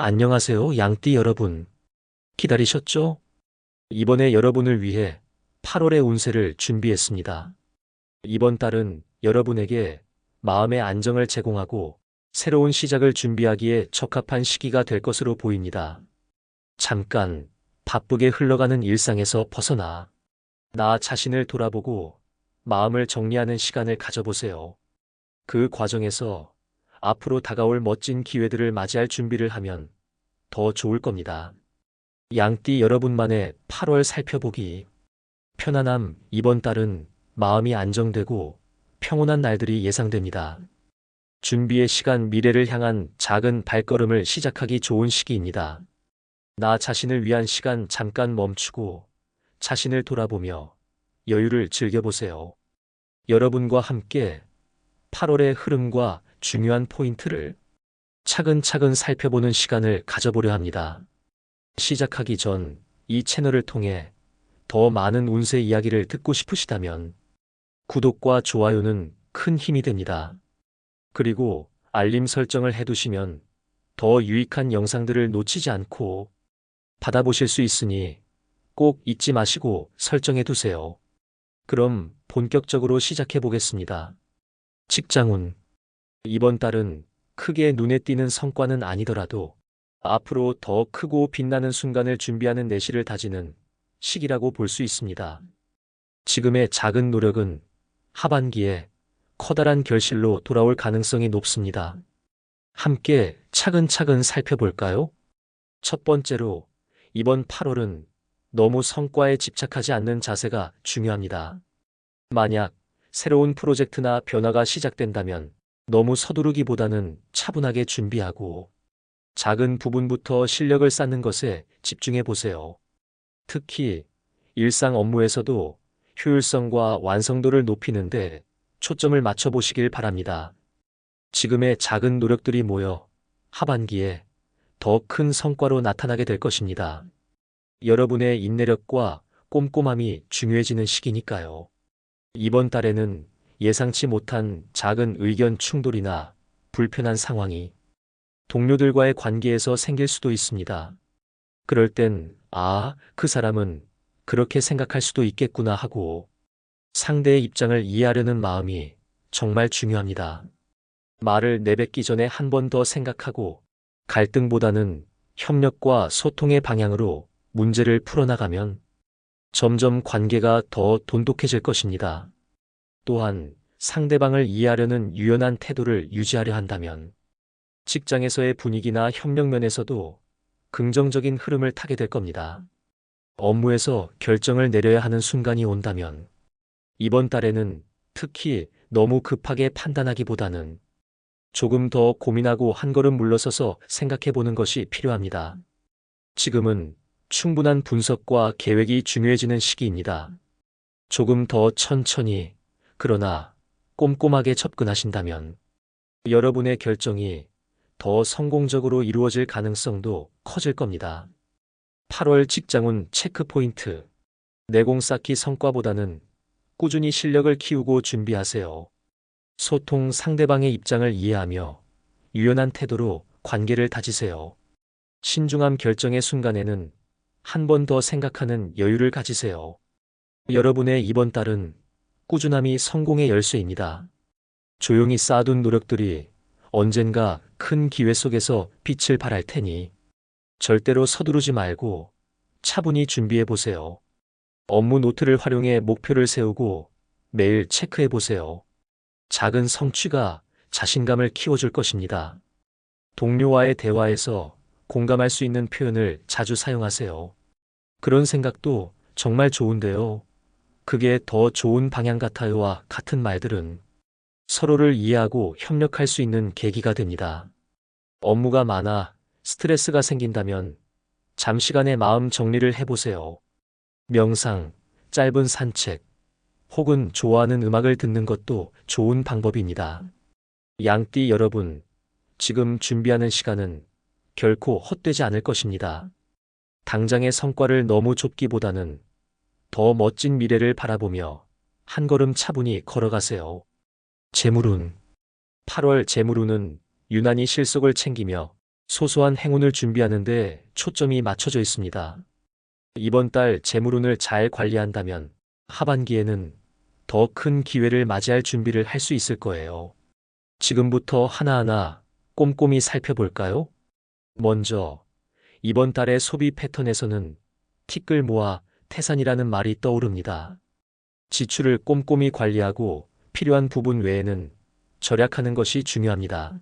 안녕하세요, 양띠 여러분. 기다리셨죠? 이번에 여러분을 위해 8월의 운세를 준비했습니다. 이번 달은 여러분에게 마음의 안정을 제공하고 새로운 시작을 준비하기에 적합한 시기가 될 것으로 보입니다. 잠깐 바쁘게 흘러가는 일상에서 벗어나 나 자신을 돌아보고 마음을 정리하는 시간을 가져보세요. 그 과정에서 앞으로 다가올 멋진 기회들을 맞이할 준비를 하면 더 좋을 겁니다. 양띠 여러분만의 8월 살펴보기. 편안함. 이번 달은 마음이 안정되고 평온한 날들이 예상됩니다. 준비의 시간. 미래를 향한 작은 발걸음을 시작하기 좋은 시기입니다. 나 자신을 위한 시간. 잠깐 멈추고 자신을 돌아보며 여유를 즐겨보세요. 여러분과 함께 8월의 흐름과 중요한 포인트를 차근차근 살펴보는 시간을 가져보려 합니다. 시작하기 전 이 채널을 통해 더 많은 운세 이야기를 듣고 싶으시다면 구독과 좋아요는 큰 힘이 됩니다. 그리고 알림 설정을 해두시면 더 유익한 영상들을 놓치지 않고 받아보실 수 있으니 꼭 잊지 마시고 설정해두세요. 그럼 본격적으로 시작해 보겠습니다. 직장운. 이번 달은 크게 눈에 띄는 성과는 아니더라도 앞으로 더 크고 빛나는 순간을 준비하는 내실을 다지는 시기라고 볼 수 있습니다. 지금의 작은 노력은 하반기에 커다란 결실로 돌아올 가능성이 높습니다. 함께 차근차근 살펴볼까요? 첫 번째로, 이번 8월은 너무 성과에 집착하지 않는 자세가 중요합니다. 만약 새로운 프로젝트나 변화가 시작된다면 너무 서두르기보다는 차분하게 준비하고 작은 부분부터 실력을 쌓는 것에 집중해 보세요. 특히 일상 업무에서도 효율성과 완성도를 높이는데 초점을 맞춰 보시길 바랍니다. 지금의 작은 노력들이 모여 하반기에 더 큰 성과로 나타나게 될 것입니다. 여러분의 인내력과 꼼꼼함이 중요해지는 시기니까요. 이번 달에는 예상치 못한 작은 의견 충돌이나 불편한 상황이 동료들과의 관계에서 생길 수도 있습니다. 그럴 땐, 그 사람은 그렇게 생각할 수도 있겠구나 하고 상대의 입장을 이해하려는 마음이 정말 중요합니다. 말을 내뱉기 전에 한 번 더 생각하고 갈등보다는 협력과 소통의 방향으로 문제를 풀어나가면 점점 관계가 더 돈독해질 것입니다. 또한 상대방을 이해하려는 유연한 태도를 유지하려 한다면 직장에서의 분위기나 협력 면에서도 긍정적인 흐름을 타게 될 겁니다. 업무에서 결정을 내려야 하는 순간이 온다면 이번 달에는 특히 너무 급하게 판단하기보다는 조금 더 고민하고 한 걸음 물러서서 생각해 보는 것이 필요합니다. 지금은 충분한 분석과 계획이 중요해지는 시기입니다. 조금 더 천천히, 그러나 꼼꼼하게 접근하신다면 여러분의 결정이 더 성공적으로 이루어질 가능성도 커질 겁니다. 8월 직장운 체크포인트. 내공 쌓기. 성과보다는 꾸준히 실력을 키우고 준비하세요. 소통. 상대방의 입장을 이해하며 유연한 태도로 관계를 다지세요. 신중함. 결정의 순간에는 한 번 더 생각하는 여유를 가지세요. 여러분의 이번 달은 꾸준함이 성공의 열쇠입니다. 조용히 쌓아둔 노력들이 언젠가 큰 기회 속에서 빛을 발할 테니 절대로 서두르지 말고 차분히 준비해 보세요. 업무 노트를 활용해 목표를 세우고 매일 체크해 보세요. 작은 성취가 자신감을 키워줄 것입니다. 동료와의 대화에서 공감할 수 있는 표현을 자주 사용하세요. 그런 생각도 정말 좋은데요. 그게 더 좋은 방향 같아요와 같은 말들은 서로를 이해하고 협력할 수 있는 계기가 됩니다. 업무가 많아 스트레스가 생긴다면 잠시간의 마음 정리를 해보세요. 명상, 짧은 산책, 혹은 좋아하는 음악을 듣는 것도 좋은 방법입니다. 양띠 여러분, 지금 준비하는 시간은 결코 헛되지 않을 것입니다. 당장의 성과를 너무 좁기보다는 더 멋진 미래를 바라보며 한 걸음 차분히 걸어가세요. 재물운. 8월 재물운은 유난히 실속을 챙기며 소소한 행운을 준비하는데 초점이 맞춰져 있습니다. 이번 달 재물운을 잘 관리한다면 하반기에는 더 큰 기회를 맞이할 준비를 할 수 있을 거예요. 지금부터 하나하나 꼼꼼히 살펴볼까요? 먼저 이번 달의 소비 패턴에서는 티끌 모아 태산이라는 말이 떠오릅니다. 지출을 꼼꼼히 관리하고 필요한 부분 외에는 절약하는 것이 중요합니다.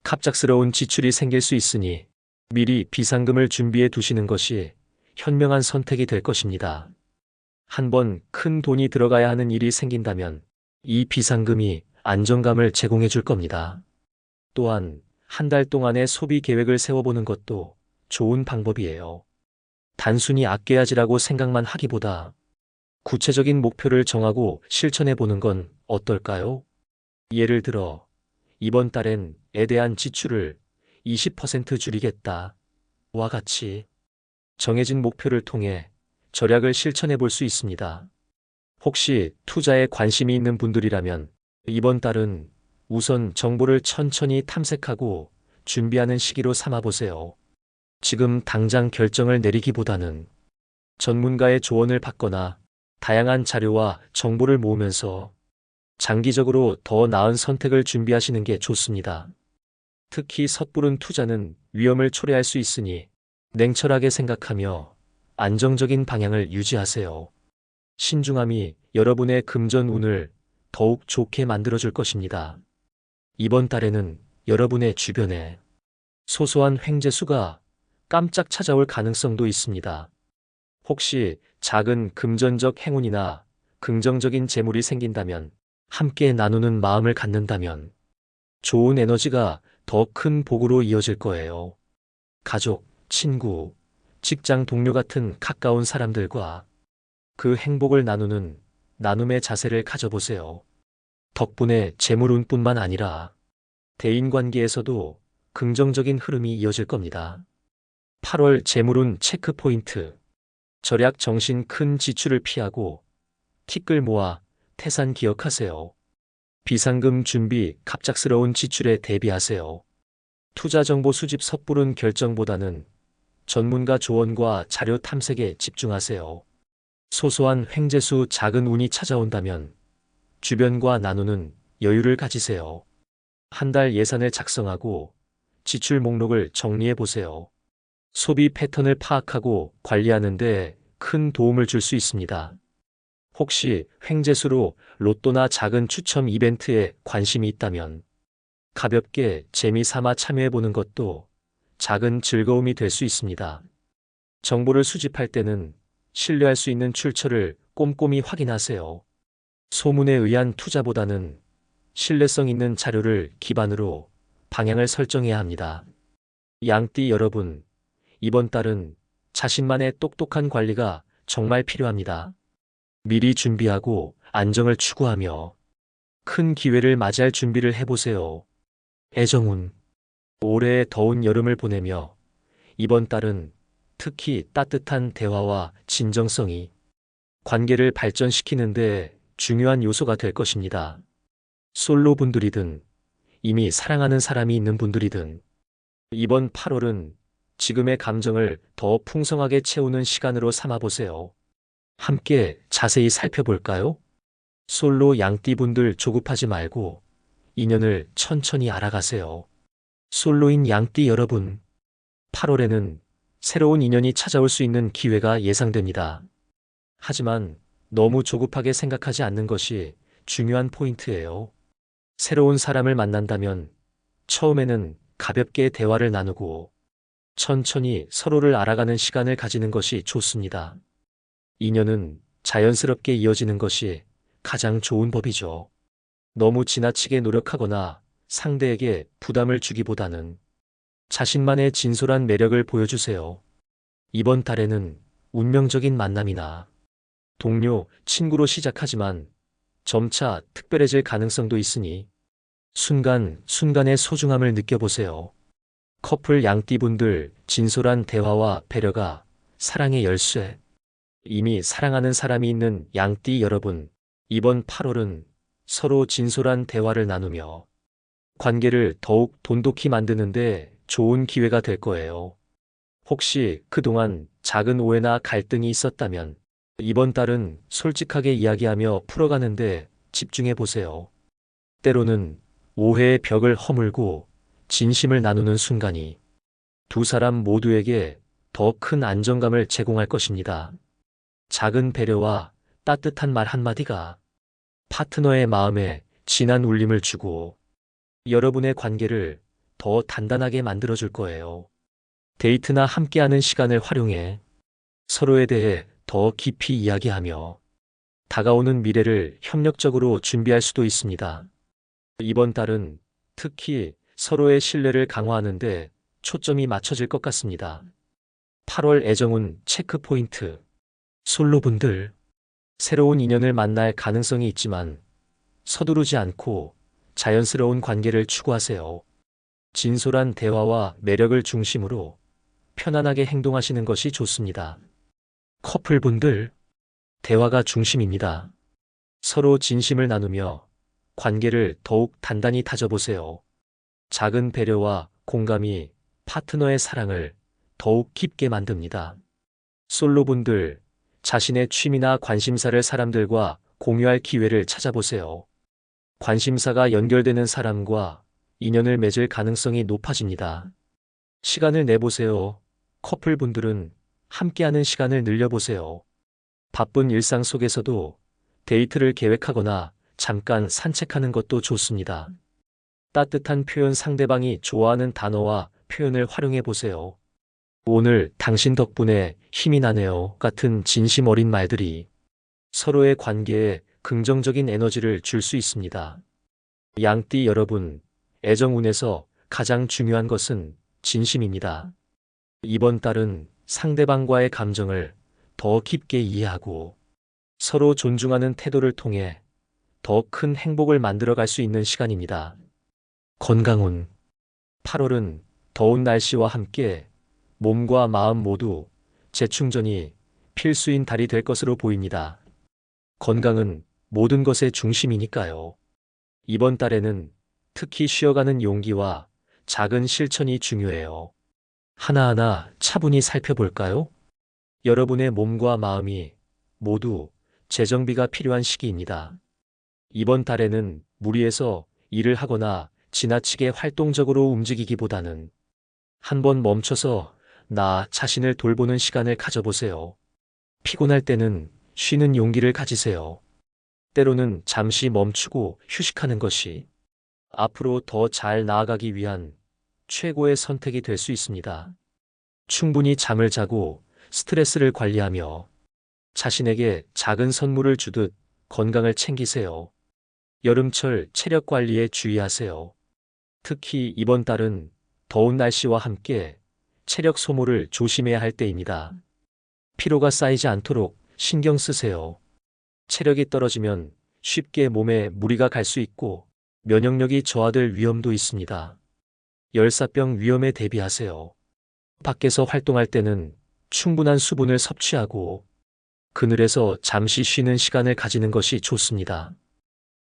갑작스러운 지출이 생길 수 있으니 미리 비상금을 준비해 두시는 것이 현명한 선택이 될 것입니다. 한번 큰 돈이 들어가야 하는 일이 생긴다면 이 비상금이 안정감을 제공해 줄 겁니다. 또한 한 달 동안의 소비 계획을 세워보는 것도 좋은 방법이에요. 단순히 아껴야지라고 생각만 하기보다 구체적인 목표를 정하고 실천해 보는 건 어떨까요? 예를 들어, 이번 달엔 에 대한 지출을 20% 줄이겠다. 와 같이 정해진 목표를 통해 절약을 실천해 볼 수 있습니다. 혹시 투자에 관심이 있는 분들이라면 이번 달은 우선 정보를 천천히 탐색하고 준비하는 시기로 삼아보세요. 지금 당장 결정을 내리기보다는 전문가의 조언을 받거나 다양한 자료와 정보를 모으면서 장기적으로 더 나은 선택을 준비하시는 게 좋습니다. 특히 섣부른 투자는 위험을 초래할 수 있으니 냉철하게 생각하며 안정적인 방향을 유지하세요. 신중함이 여러분의 금전운을 더욱 좋게 만들어줄 것입니다. 이번 달에는 여러분의 주변에 소소한 횡재수가 깜짝 찾아올 가능성도 있습니다. 혹시 작은 금전적 행운이나 긍정적인 재물이 생긴다면 함께 나누는 마음을 갖는다면 좋은 에너지가 더 큰 복으로 이어질 거예요. 가족, 친구, 직장 동료 같은 가까운 사람들과 그 행복을 나누는 나눔의 자세를 가져보세요. 덕분에 재물운뿐만 아니라 대인관계에서도 긍정적인 흐름이 이어질 겁니다. 8월 재물운 체크포인트. 절약 정신 큰 지출을 피하고 티끌 모아 태산 기억하세요. 비상금 준비 갑작스러운 지출에 대비하세요. 투자 정보 수집 섣부른 결정보다는 전문가 조언과 자료 탐색에 집중하세요. 소소한 횡재수 작은 운이 찾아온다면 주변과 나누는 여유를 가지세요. 한 달 예산을 작성하고 지출 목록을 정리해 보세요. 소비 패턴을 파악하고 관리하는데 큰 도움을 줄 수 있습니다. 혹시 횡재수로 로또나 작은 추첨 이벤트에 관심이 있다면 가볍게 재미삼아 참여해 보는 것도 작은 즐거움이 될 수 있습니다. 정보를 수집할 때는 신뢰할 수 있는 출처를 꼼꼼히 확인하세요. 소문에 의한 투자보다는 신뢰성 있는 자료를 기반으로 방향을 설정해야 합니다. 양띠 여러분, 이번 달은 자신만의 똑똑한 관리가 정말 필요합니다. 미리 준비하고 안정을 추구하며 큰 기회를 맞이할 준비를 해보세요. 애정운. 올해의 더운 여름을 보내며 이번 달은 특히 따뜻한 대화와 진정성이 관계를 발전시키는데 중요한 요소가 될 것입니다. 솔로 분들이든 이미 사랑하는 사람이 있는 분들이든 이번 8월은 지금의 감정을 더 풍성하게 채우는 시간으로 삼아보세요. 함께 자세히 살펴볼까요? 솔로 양띠분들 조급하지 말고 인연을 천천히 알아가세요. 솔로인 양띠 여러분, 8월에는 새로운 인연이 찾아올 수 있는 기회가 예상됩니다. 하지만 너무 조급하게 생각하지 않는 것이 중요한 포인트예요. 새로운 사람을 만난다면 처음에는 가볍게 대화를 나누고 천천히 서로를 알아가는 시간을 가지는 것이 좋습니다. 인연은 자연스럽게 이어지는 것이 가장 좋은 법이죠. 너무 지나치게 노력하거나 상대에게 부담을 주기보다는 자신만의 진솔한 매력을 보여주세요. 이번 달에는 운명적인 만남이나 동료, 친구로 시작하지만 점차 특별해질 가능성도 있으니 순간순간의 소중함을 느껴보세요. 커플 양띠분들 진솔한 대화와 배려가 사랑의 열쇠. 이미 사랑하는 사람이 있는 양띠 여러분, 이번 8월은 서로 진솔한 대화를 나누며 관계를 더욱 돈독히 만드는데 좋은 기회가 될 거예요. 혹시 그동안 작은 오해나 갈등이 있었다면 이번 달은 솔직하게 이야기하며 풀어가는데 집중해 보세요. 때로는 오해의 벽을 허물고 진심을 나누는 순간이 두 사람 모두에게 더 큰 안정감을 제공할 것입니다. 작은 배려와 따뜻한 말 한마디가 파트너의 마음에 진한 울림을 주고 여러분의 관계를 더 단단하게 만들어줄 거예요. 데이트나 함께하는 시간을 활용해 서로에 대해 더 깊이 이야기하며 다가오는 미래를 협력적으로 준비할 수도 있습니다. 이번 달은 특히 서로의 신뢰를 강화하는데 초점이 맞춰질 것 같습니다. 8월 애정운 체크포인트. 솔로분들, 새로운 인연을 만날 가능성이 있지만 서두르지 않고 자연스러운 관계를 추구하세요. 진솔한 대화와 매력을 중심으로 편안하게 행동하시는 것이 좋습니다. 커플분들, 대화가 중심입니다. 서로 진심을 나누며 관계를 더욱 단단히 다져보세요. 작은 배려와 공감이 파트너의 사랑을 더욱 깊게 만듭니다. 솔로분들, 자신의 취미나 관심사를 사람들과 공유할 기회를 찾아보세요. 관심사가 연결되는 사람과 인연을 맺을 가능성이 높아집니다. 시간을 내보세요. 커플분들은 함께하는 시간을 늘려보세요. 바쁜 일상 속에서도 데이트를 계획하거나 잠깐 산책하는 것도 좋습니다. 따뜻한 표현, 상대방이 좋아하는 단어와 표현을 활용해 보세요. 오늘 당신 덕분에 힘이 나네요 같은 진심 어린 말들이 서로의 관계에 긍정적인 에너지를 줄 수 있습니다. 양띠 여러분, 애정운에서 가장 중요한 것은 진심입니다. 이번 달은 상대방과의 감정을 더 깊게 이해하고 서로 존중하는 태도를 통해 더 큰 행복을 만들어갈 수 있는 시간입니다. 건강운. 8월은 더운 날씨와 함께 몸과 마음 모두 재충전이 필수인 달이 될 것으로 보입니다. 건강은 모든 것의 중심이니까요. 이번 달에는 특히 쉬어가는 용기와 작은 실천이 중요해요. 하나하나 차분히 살펴볼까요? 여러분의 몸과 마음이 모두 재정비가 필요한 시기입니다. 이번 달에는 무리해서 일을 하거나 지나치게 활동적으로 움직이기보다는 한번 멈춰서 나 자신을 돌보는 시간을 가져보세요. 피곤할 때는 쉬는 용기를 가지세요. 때로는 잠시 멈추고 휴식하는 것이 앞으로 더 잘 나아가기 위한 최고의 선택이 될 수 있습니다. 충분히 잠을 자고 스트레스를 관리하며 자신에게 작은 선물을 주듯 건강을 챙기세요. 여름철 체력 관리에 주의하세요. 특히 이번 달은 더운 날씨와 함께 체력 소모를 조심해야 할 때입니다. 피로가 쌓이지 않도록 신경 쓰세요. 체력이 떨어지면 쉽게 몸에 무리가 갈 수 있고 면역력이 저하될 위험도 있습니다. 열사병 위험에 대비하세요. 밖에서 활동할 때는 충분한 수분을 섭취하고 그늘에서 잠시 쉬는 시간을 가지는 것이 좋습니다.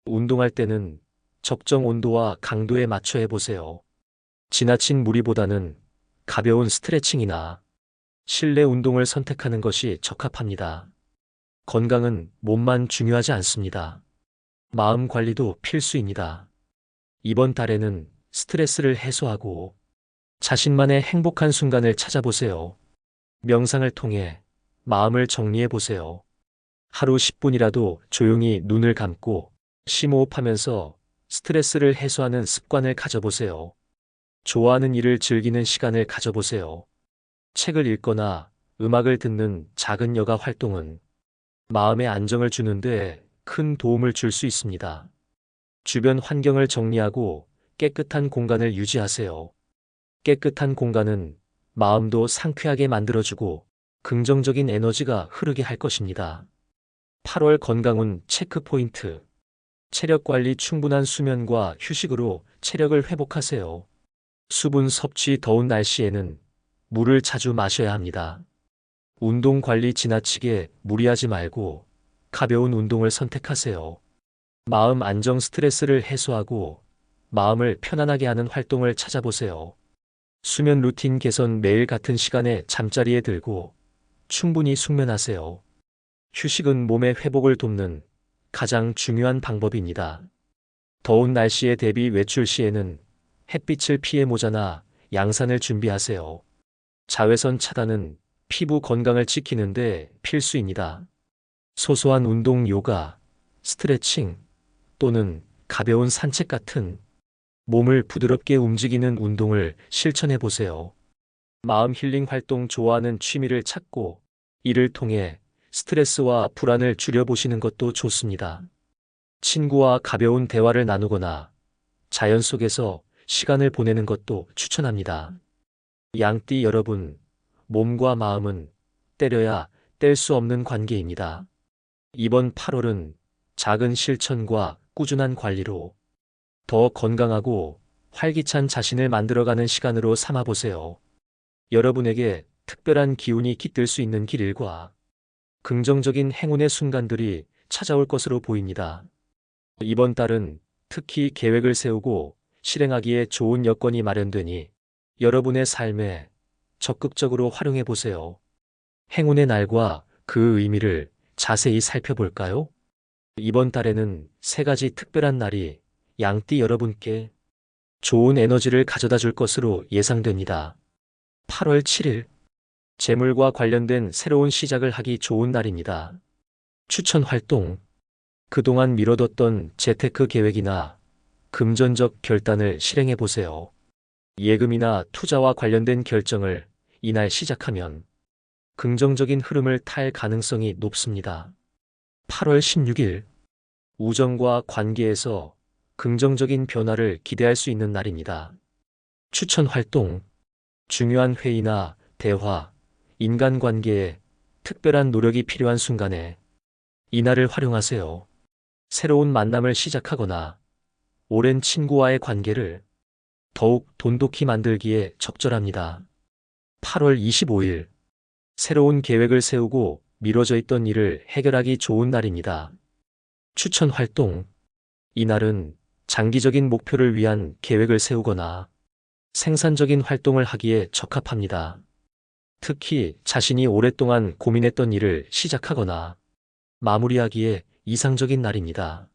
운동할 때는 적정 온도와 강도에 맞춰 해보세요. 지나친 무리보다는 가벼운 스트레칭이나 실내 운동을 선택하는 것이 적합합니다. 건강은 몸만 중요하지 않습니다. 마음 관리도 필수입니다. 이번 달에는 스트레스를 해소하고 자신만의 행복한 순간을 찾아보세요. 명상을 통해 마음을 정리해 보세요. 하루 10분이라도 조용히 눈을 감고 심호흡하면서 스트레스를 해소하는 습관을 가져보세요. 좋아하는 일을 즐기는 시간을 가져보세요. 책을 읽거나 음악을 듣는 작은 여가 활동은 마음에 안정을 주는데 큰 도움을 줄 수 있습니다. 주변 환경을 정리하고 깨끗한 공간을 유지하세요. 깨끗한 공간은 마음도 상쾌하게 만들어주고 긍정적인 에너지가 흐르게 할 것입니다. 8월 건강운 체크포인트. 체력 관리. 충분한 수면과 휴식으로 체력을 회복하세요. 수분 섭취. 더운 날씨에는 물을 자주 마셔야 합니다. 운동 관리. 지나치게 무리하지 말고 가벼운 운동을 선택하세요. 마음 안정. 스트레스를 해소하고 마음을 편안하게 하는 활동을 찾아보세요. 수면 루틴 개선 매일 같은 시간에 잠자리에 들고 충분히 숙면하세요. 휴식은 몸의 회복을 돕는 가장 중요한 방법입니다. 더운 날씨에 대비 외출 시에는 햇빛을 피해 모자나 양산을 준비하세요. 자외선 차단은 피부 건강을 지키는데 필수입니다. 소소한 운동, 요가, 스트레칭 또는 가벼운 산책 같은 몸을 부드럽게 움직이는 운동을 실천해 보세요. 마음 힐링 활동 좋아하는 취미를 찾고 이를 통해 스트레스와 불안을 줄여보시는 것도 좋습니다. 친구와 가벼운 대화를 나누거나 자연 속에서 시간을 보내는 것도 추천합니다. 양띠 여러분, 몸과 마음은 때려야 뗄 수 없는 관계입니다. 이번 8월은 작은 실천과 꾸준한 관리로 더 건강하고 활기찬 자신을 만들어가는 시간으로 삼아보세요. 여러분에게 특별한 기운이 깃들 수 있는 길일과 긍정적인 행운의 순간들이 찾아올 것으로 보입니다. 이번 달은 특히 계획을 세우고 실행하기에 좋은 여건이 마련되니 여러분의 삶에 적극적으로 활용해 보세요. 행운의 날과 그 의미를 자세히 살펴볼까요? 이번 달에는 3가지 특별한 날이 양띠 여러분께 좋은 에너지를 가져다 줄 것으로 예상됩니다. 8월 7일, 재물과 관련된 새로운 시작을 하기 좋은 날입니다. 추천 활동, 그동안 미뤄뒀던 재테크 계획이나 금전적 결단을 실행해 보세요. 예금이나 투자와 관련된 결정을 이날 시작하면 긍정적인 흐름을 탈 가능성이 높습니다. 8월 16일, 우정과 관계에서 긍정적인 변화를 기대할 수 있는 날입니다. 추천 활동, 중요한 회의나 대화, 인간관계에 특별한 노력이 필요한 순간에 이날을 활용하세요. 새로운 만남을 시작하거나 오랜 친구와의 관계를 더욱 돈독히 만들기에 적절합니다. 8월 25일, 새로운 계획을 세우고 미뤄져 있던 일을 해결하기 좋은 날입니다. 추천 활동, 이날은 장기적인 목표를 위한 계획을 세우거나 생산적인 활동을 하기에 적합합니다. 특히 자신이 오랫동안 고민했던 일을 시작하거나 마무리하기에 이상적인 날입니다.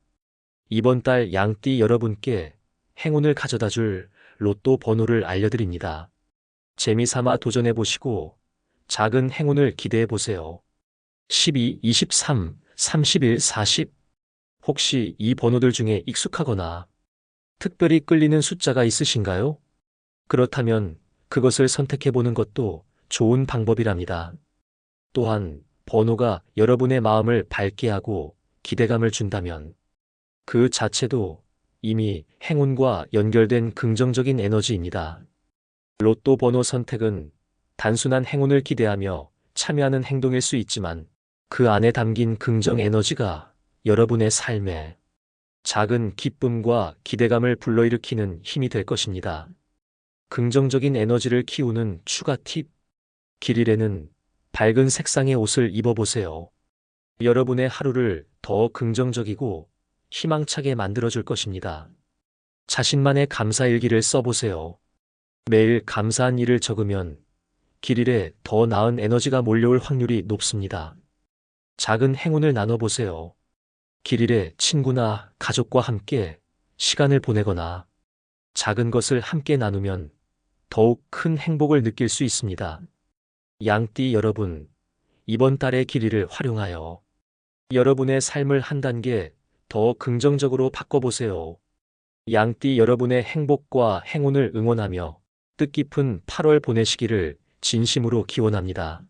이번 달 양띠 여러분께 행운을 가져다 줄 로또 번호를 알려드립니다. 재미삼아 도전해보시고 작은 행운을 기대해보세요. 12, 23, 31, 40. 혹시 이 번호들 중에 익숙하거나 특별히 끌리는 숫자가 있으신가요? 그렇다면 그것을 선택해보는 것도 좋은 방법이랍니다. 또한 번호가 여러분의 마음을 밝게 하고 기대감을 준다면 그 자체도 이미 행운과 연결된 긍정적인 에너지입니다. 로또 번호 선택은 단순한 행운을 기대하며 참여하는 행동일 수 있지만 그 안에 담긴 긍정 에너지가 여러분의 삶에 작은 기쁨과 기대감을 불러일으키는 힘이 될 것입니다. 긍정적인 에너지를 키우는 추가 팁, 길일에는 밝은 색상의 옷을 입어보세요. 여러분의 하루를 더 긍정적이고 희망차게 만들어줄 것입니다. 자신만의 감사일기를 써보세요. 매일 감사한 일을 적으면 길일에 더 나은 에너지가 몰려올 확률이 높습니다. 작은 행운을 나눠보세요. 길일에 친구나 가족과 함께 시간을 보내거나 작은 것을 함께 나누면 더욱 큰 행복을 느낄 수 있습니다. 양띠 여러분, 이번 달의 길이를 활용하여 여러분의 삶을 한 단계 더 긍정적으로 바꿔보세요. 양띠 여러분의 행복과 행운을 응원하며 뜻깊은 8월 보내시기를 진심으로 기원합니다.